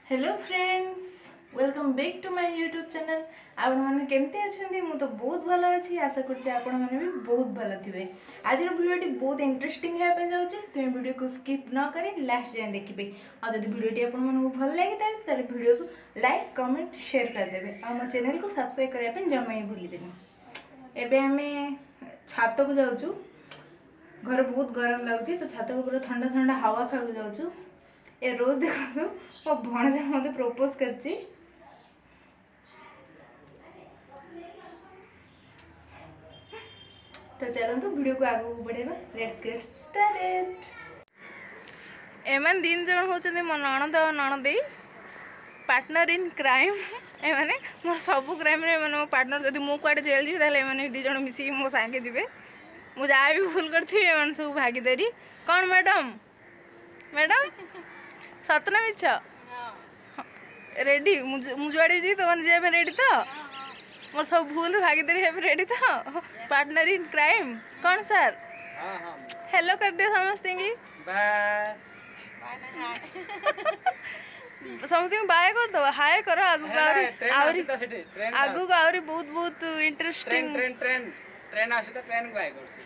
Hello friends, welcome back to my YouTube channel. आपण मैंने केमती अच्छे? मुझे तो बहुत भल अच्छी, आशा करुँचे आपण मैंने भी बहुत भल थे। आज भिडियोटी बहुत इंटरेस्टिंग होगा जाऊँगी, वीडियो को स्किप न करें लास्ट जाए देखिए। और जब भिडियोटी आपको भल लगी था वीडियो को लाइक कमेंट शेयर करदे और मो चैनल को सब्सक्राइब करने जमा ही भूलें। एबे आम छात को जाऊँ, घर बहुत गरम लगुच तो छात को पूरा ठंडा ठंडा हवा खाऊ जाऊँ। ए रोज देखो मो भणजा मत प्रपोज करची। तो चलते वीडियो को आगे बढ़ेगा। Let's get started. एमन दिन जन होचंदी मो ननद और ननदी पार्टनर इन क्राइम। एमाने मोर सब क्राइम रे मो पार्टनर। जदि मो कुआडे जेल जी ताले एमाने दी जण मिसी मो संगे जिवे। मु जा भी भूल करथि एमान सब भागीदारी। कौन मैडम? मैडम सतना मिछ रेडी मुझुआड़ी जी तो मन जे रेडी तो मोर सब भूल भागीदारी है रेडी तो पार्टनर इन क्राइम। कौन सर? हेलो कर दियो समस्ते की बाय समस्ते बाय कर दो। हाय करो आगु आगु बहुत बहुत इंटरेस्टिंग ट्रेन आसे तो ट्रेन बाय करसी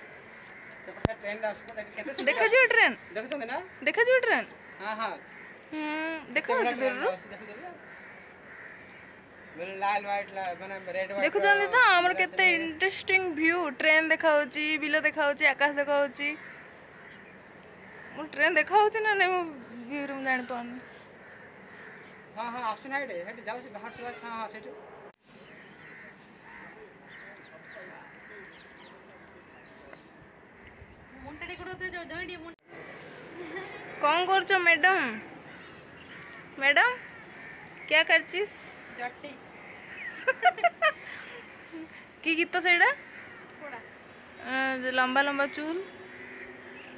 से ट्रेन आसे तो केते देखो जी ट्रेन देखो ना देखो जी ट्रेन। हां हां देखो जी दूर लाल व्हाइट माने रेड व्हाइट देखु जंदी तो हमर केते इंटरेस्टिंग व्यू। ट्रेन देखा होची, बिलो देखा होची, आकाश देखा होची। मो ट्रेन देखा होची ना नै मो व्यू रूम जान पान। हां हां ऑप्शन हेड जाउ से बाहर से हां हां सेठ मुंटडी कोडते जो जंडी मुंट कौन करछो मैडम? मैडम क्या करछिस? जट्टी की गीत सेडा? कोडा लंबा लंबा चूल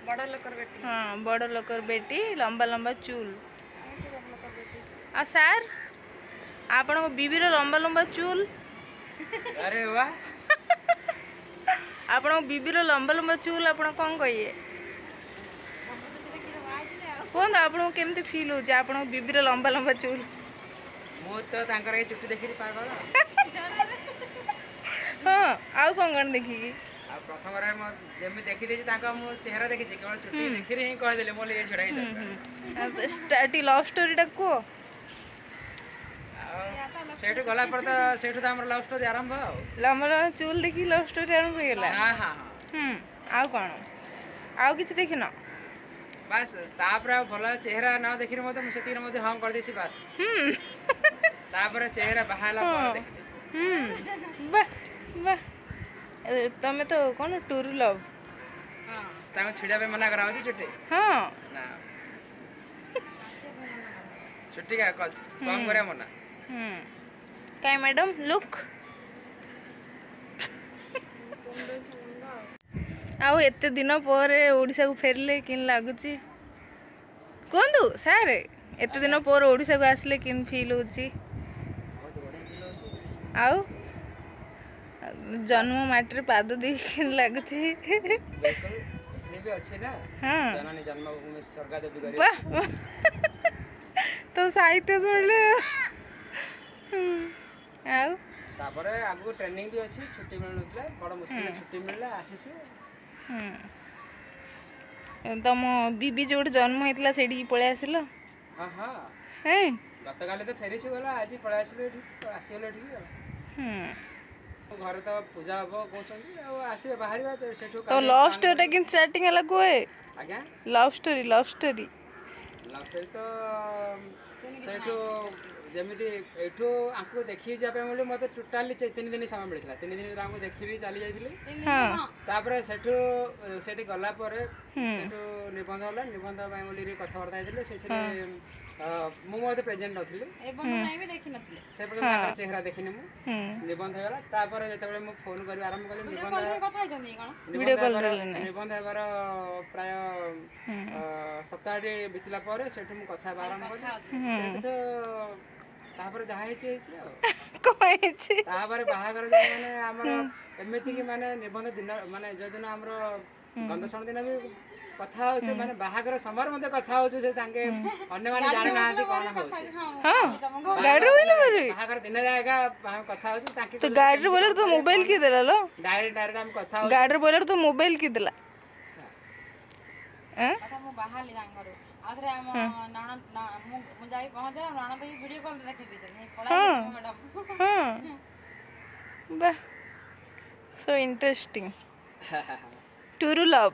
बड़ लोकर बेटी। हाँ बड़ लोकर बेटी लंबा लंबा चूल। आ सर आपण को बीबी रो लंबा लंबा चूल। अरे वाह आपण को बीबी रो लंबा लंबा चूल आपण कौन कहिए? कौन आपण केमती फील हो जे आपण को बीबी रो लंबा लंबा चूल? मो तो तांकर चुट्टी देखि पागल। हाँ आउ कौन देखी की आ प्रथम रे म जेमि देखि देछि तांका मो चेहरा देखि जे केवल चुट्टी देखि रे ही कह देले मोले ये छड़ाई दे। स्टार्टी लव स्टोरी टा को सेठु गला पर तो सेठु तो हमर लव स्टोरी आरंभ हो। लंबा लंबा चूल देखी लव स्टोरी आरंभ हो गेला। हां हां आउ कौन आउ किछ देखि न बस तापर भला चेहरा ना देखि मते मु सेती मते हां कर देछि बस। तापर चेहरा बहाला पर देखि वाह वाह तमे तो कौन टूर लव। हां ताको छिडा पे मना कराउ छुट्टी। हाँ ना छुट्टी का कम करे मना। काय मैडम लुक आउ एते दिन पर ओडिसा को फेरले किन लागुची? कोंदु सर एते दिन पर ओडिसा को आसले किन फील होची? आउ जन्म माटी पाद दी किन लागुची? बिल्कुल ये भी अच्छे ना। हाँ जननी जन्मभूमि स्वर्ग देवी गरी। वाह तो साहित्य सुनले आउ तापर आगु ट्रेनिंग भी अच्छी छुट्टी मिलनतला बड़ मुश्किल छुट्टी मिलला आसीसी। तम बीबी जो जन्म होता से पलि आसिल? हाँ हाँ है गत काले तो फेरी गला आज पलि आसगले घर तो पूजा हम कहते आसवे बाहर तो लव स्टोरी कि स्टार्टिंग है कहे? आज्ञा लव स्टोरी लव स्टोरी तो सेठू जमी एठू आंकु देखी जाबे मोले मते टोटली 3 दिन समय मिलथिला। 3 दिन आंकु देखि चली जाइथिले। हां तापर सेठी गला परे सेठू निबंध होला। निबंध बाय मोली रे कथा वार्ता हेतिले सेठरे मु मते प्रेजेंट नथिले एबन नाही भी देखि नथिले से पर चेहरा देखिने मु निबंध होला। तापर जते बेले मु फोन करि आरंभ कले निबंध कथा जनी कोन वीडियो कॉल रे निबंध हेबार प्राय सप्ताह रे बितला परे सेठू मु कथा आरंभ कले सेठ तो तापर जहा हेछि कहि तापर बाहागर माने हमर एमिति कि माने निबंध दिन माने जो दिन हमर गंधसण दिन भी କଥା ହଉଛୁ ମାନେ ବାହାଘର ସମୟରେ ମଧ୍ୟ କଥା ହଉଛୁ ସେ ତାଙ୍କେ ଅନ୍ୟମାନେ ଜାଣିନାହାନ୍ତି କ'ଣ ହଉଛି हाँ गाड़ी बोले बोले ବାହାଘର ଦିନ ଯାଏକା ଆମେ କଥା ହଉଛୁ ତାଙ୍କେ तो गाड़ी बोले तो मोबाइल की दिला लो ଡାଇରେକ୍ଟ ଆମେ କଥା ହଉଛୁ गाड़ी बोले तो मोबाइल की दिला କଥା ମୁଁ ବାହାରିଲି ତାଙ୍କ ଘରୁ ଆଉ ଥରେ ଆମ ନଣନ୍ଦ ମୁଁ ଯାଇ ପହଞ୍ଚିଲା ନଣନ୍ଦ ଭିଡ଼ିଓ କଲ୍ ଦେଖି ଦେଇଛନ୍ତି ପଳାଇ ମ୍ୟାଡ଼ାମ୍ हाँ वाह so interesting true love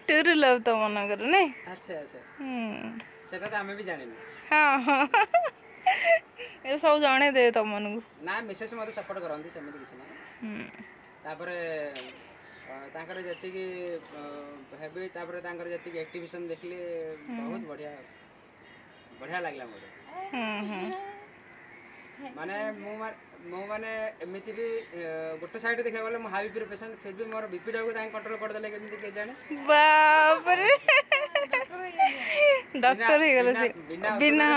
true love तो मन कर नहीं ଆଚ୍ଛା ଆଚ୍ଛା ସେଟା ତ ଆମେ ବି ଜାଣିନୁ हाँ हाँ ये सब जाने दे तुम मन को ନା ମିସେସ୍ ମୋତେ ସପୋର୍ଟ କରନ୍ତି ସେମିତି କିଛି ନାହିଁ ତାପରେ ତାଙ୍କର ଯେତିକି ହେବି ତାପରେ ତାଙ୍କର ଯେତିକି ଆକ୍ଟିଭିସନ୍ ଦେଖିଲି ବହୁତ ବଢ଼ିଆ ବଢ଼ିଆ ଲାଗିଲା ମୋତେ ମାନେ ମୁଁ ମାନେ ଏମିତି ବି ଗୋଟେ ସାଇଡ୍ ଦେଖିବାକୁ ଗଲେ ମୁଁ ହାଇ ବିପିର ପେସେଣ୍ଟ ଫିର୍ ବି ମୋର ବିପିଟାକୁ ତାଙ୍କେ କଣ୍ଟ୍ରୋଲ କରିଦେଲେ କେମିତି କେଜାଣି बाप रे डॉक्टर ही गले से बिना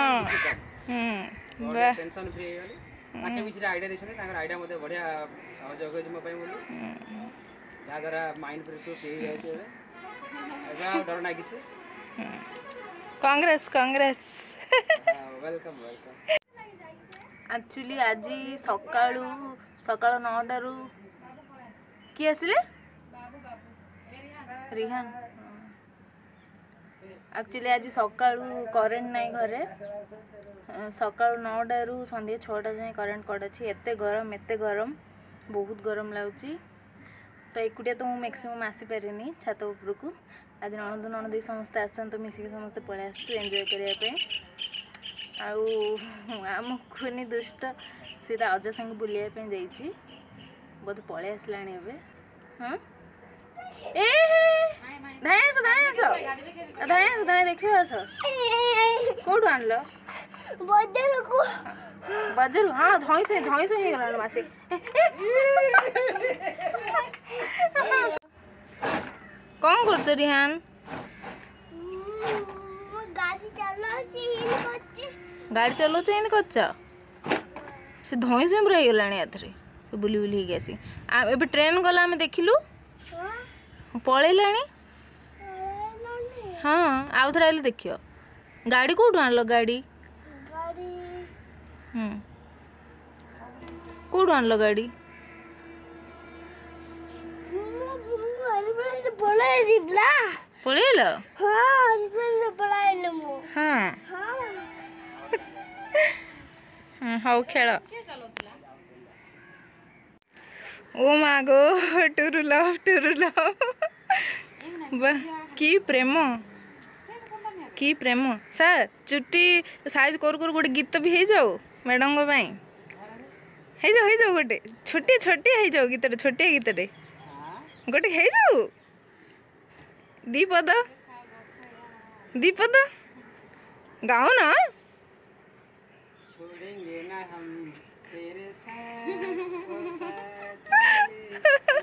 ଟେନସନ୍ ଫ୍ରି ହେଇଗଲି ତାଙ୍କେ ବି କିଛି ଆଇଡ଼ିଆ ଦେଇଛନ୍ତି ତାଙ୍କର ଆଇଡ଼ିଆ ମୋତେ ବଢ଼ିଆ ସହଯୋଗ ହେଉଛି ମୋ ପାଇଁ ବୋଲି ଯାହାଦ୍ୱାରା ମାଇଣ୍ଡ ପୁରା ଫ୍ରି ହେଇଯାଉଛି ଏବେ ଏବେ ଆଉ ଡର ନାହିଁ କିଛି Congress Congress welcome welcome actually आज सकाळू सकाळ 9टारू किए आसिले रिहान एक्चुअली आज सकाळू करेंट नहीं घरे सकाळू 9टारू संध्या 6टा जाए करेंट कट अच्छी एते गरम बहुत गरम लगुच तो एकुटिया तो मुझे मैक्सीम आसीपारे छात उपरक आज नणद नणदी समस्ते आसन तो मिसिक समस्ते पलि आसु एंजॉय करने आम खुनी दुष्ट सीधा अज संग बुलाइपे जाइए बोध पलि आसला हाँ ए धाई आस धाई आस धाई आस धाई देख आस कौटू आन बजार हाँ धईस हो गला मासे कौन कर रिहान गाड़ी चलाऊ एंती कर से धई से पूरा होगला याथरे से बुली बुली आसी ए ट्रेन गला आम देखिलु पलैला हाँ आउ थे आइले देखियो गाड़ी कौटू आनल गाड़ी कौटू आनल गाड़ी पलैल हाँ हाँ खेल ओ मागो टूरू लव की प्रेम सर चुट्टी साइज कर गोटे गीत भी हो जाओ मैडम हो जाओ गोटे छोटिया हो जाओ गीत छोटिया गीत गोटे हो जाओ दीपद गाओ ना छोड़ेंगे ना हम तेरे साथ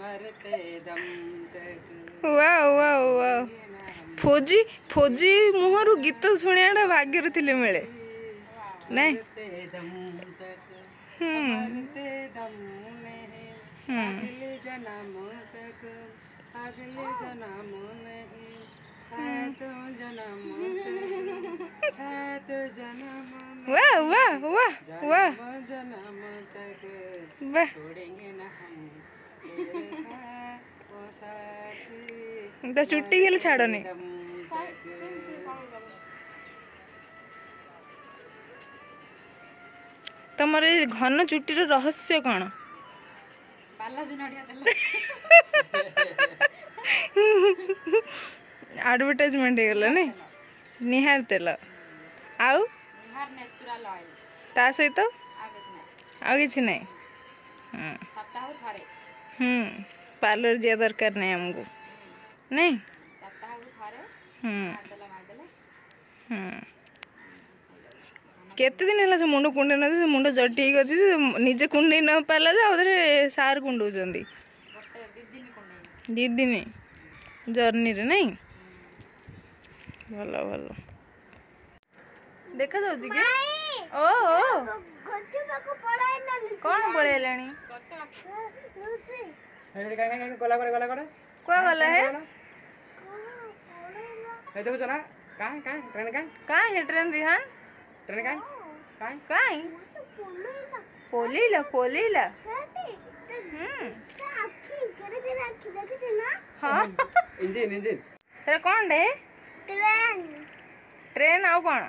मरते दम तक वाह वाह वाह फौजी मुहर गीत शुणा भाग्य थे मिले नहीं अगले जन्म तक अगले जन्म नहीं सात जन्म वाह वाह वाह वाह जन्म तक वाह छोड़ेंगे ना हम तेरे साथ ओ साथी तो चुट्टी खेल छाड़नी तुम घन चुट्टीर रहस्य कौन एडवर्टाइजमेंट हो गला नहीं निहार तेल आउ ता सहित आ कि नहीं पार्लर जा दरकार नहीं हमको नहीं केते दिन है मुंड कुंडे न मुंड जटिक अच्छी निजे कुंडे न पाला जे सार कुंडौं दी दिन जर्नी रे नहीं भल भल देखा जाऊँ कि ओ कौन पड़े गला करे कुआ गला है ए देखो चला काहे काहे ट्रेन काहे कहाँ है ट्रेन रिहान ट्रेन काहे काहे कहाँ पोलीला पोलीला हाँ इंजन इंजन तेरा कौन डे ट्रेन आउ कौन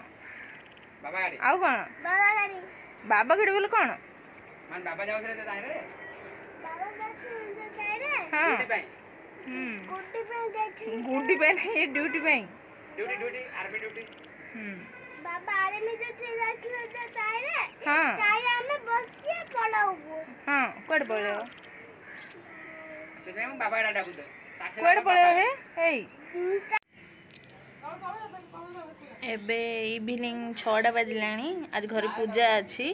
बाबा गाड़ी आउ कौन बाबा गाड़ी बोले कौन मान बाबा जाओ से ताई रे हाँ ड्यूटी पे गुड्डी पे नहीं ये ड्यूटी पे ड्यूटी ड्यूटी आर्मी ड्यूटी बाबा आरे में जो चीज रखी हो जो चाहे रे हाँ चाहे हमें बसिए पड़ाओ हाँ कुआड़े पड़ेगा से मैं बाबा गाड़ी डाकू दे कुआड़े पड़ेगा है एई एबे इवनिंग 6टा बाजिलानी आज घर पूजा अच्छी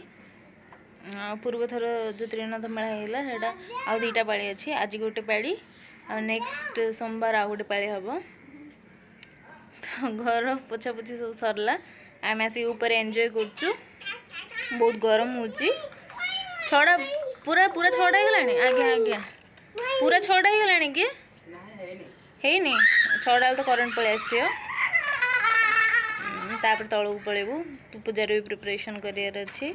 पूर्व थर जो त्रिनाथ मेला होगा सेटा आउ 2टा पाली अच्छी आज गोटे पाली आ नेक्स्ट सोमवार आउ गोटे पाली हम तो घर पोछापोछी सब सरला आम आसिक ऊपर एंजॉय करचु बहुत गरम होची 6टा पूरा पूरा 6टा हो गलानी आज्ञा आज्ञा पूरा 6टा हो गलानी कि है नहीं 6टा तो करंट पळे आसियो तापर तलू पलैबू पूजार भी प्रिपरेशन करार अच्छी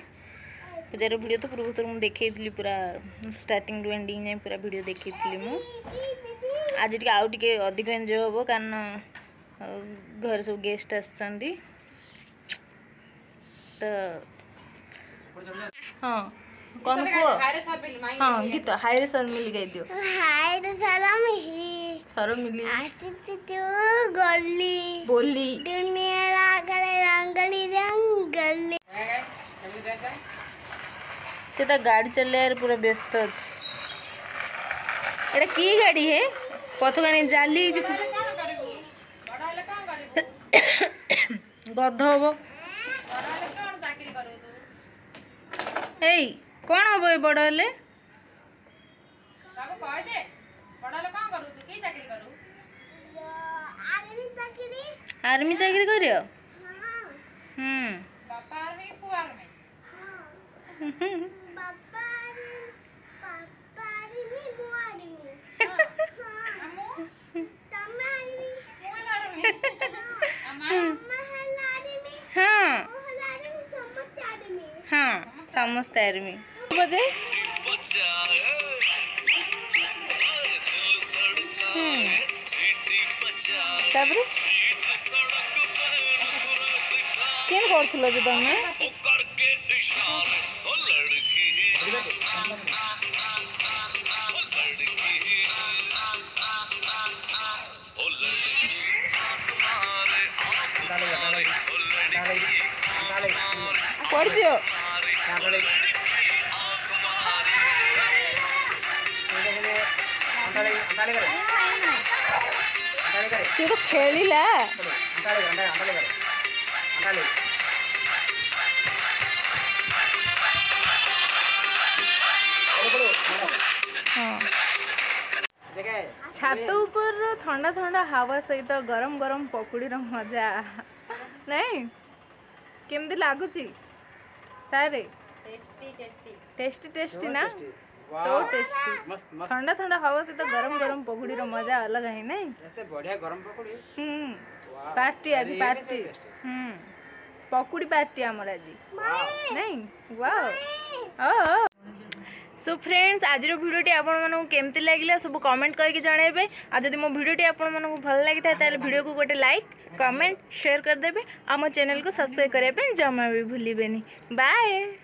पूजार वीडियो तो पूर्व थर मुझे देखी पूरा स्टार्टिंग टू एंडिंग जाए पूरा वीडियो देखी मु आज टे आउ टे अधिक एंजॉय हम कारण घर सब गेस्ट आसछंती तो हाँ कौन को हाँ गीत हाय रे सर मिल गई दियो हाय रे सारा में सर मिली आते तो गली बोली दुनिया रागले रंगली रंगली केमी ड्रेस है से तो गाड़ी चलार पूरा व्यस्त अच्छे एटा की गाड़ी है पछगानी जाली गध हम ए कौन हम ये बड़ हेले आर्मी चाकरी करियो पापा रे भी बुआरी में तमारी हाँ हलारी में समझ आदमी में हाँ समस्त आर्मी बजे तापर केन करथलो जे तमे पढ़ दियो से तो खेलिला हाँ छात ऊपर ठंडा ठंडा हवा सहित गरम गरम पकुड़ी मजा नहीं केमती लगुच सारे टेस्टी टेस्टी ना सो टेस्टी मस्त मस्त ठंडा ठंडा हवा सहित गरम गरम पकुड़ी मजा अलग है नहीं एते बढ़िया गरम पकोड़ी पार्टी आज पार्टी पकुड़ी पार्टी आमर आज नहीं वाओ सो फ्रेंड्स आज भिडियोटी आपको केमती लगे सब कमेंट करके जनइबे आ जब मो भिडियोटी आपको भल लगी था भिडियो को गोटे लाइक कमेंट शेयर करदे आम चैनल को सब्सक्राइब करने जमा भी भूलिए बाय।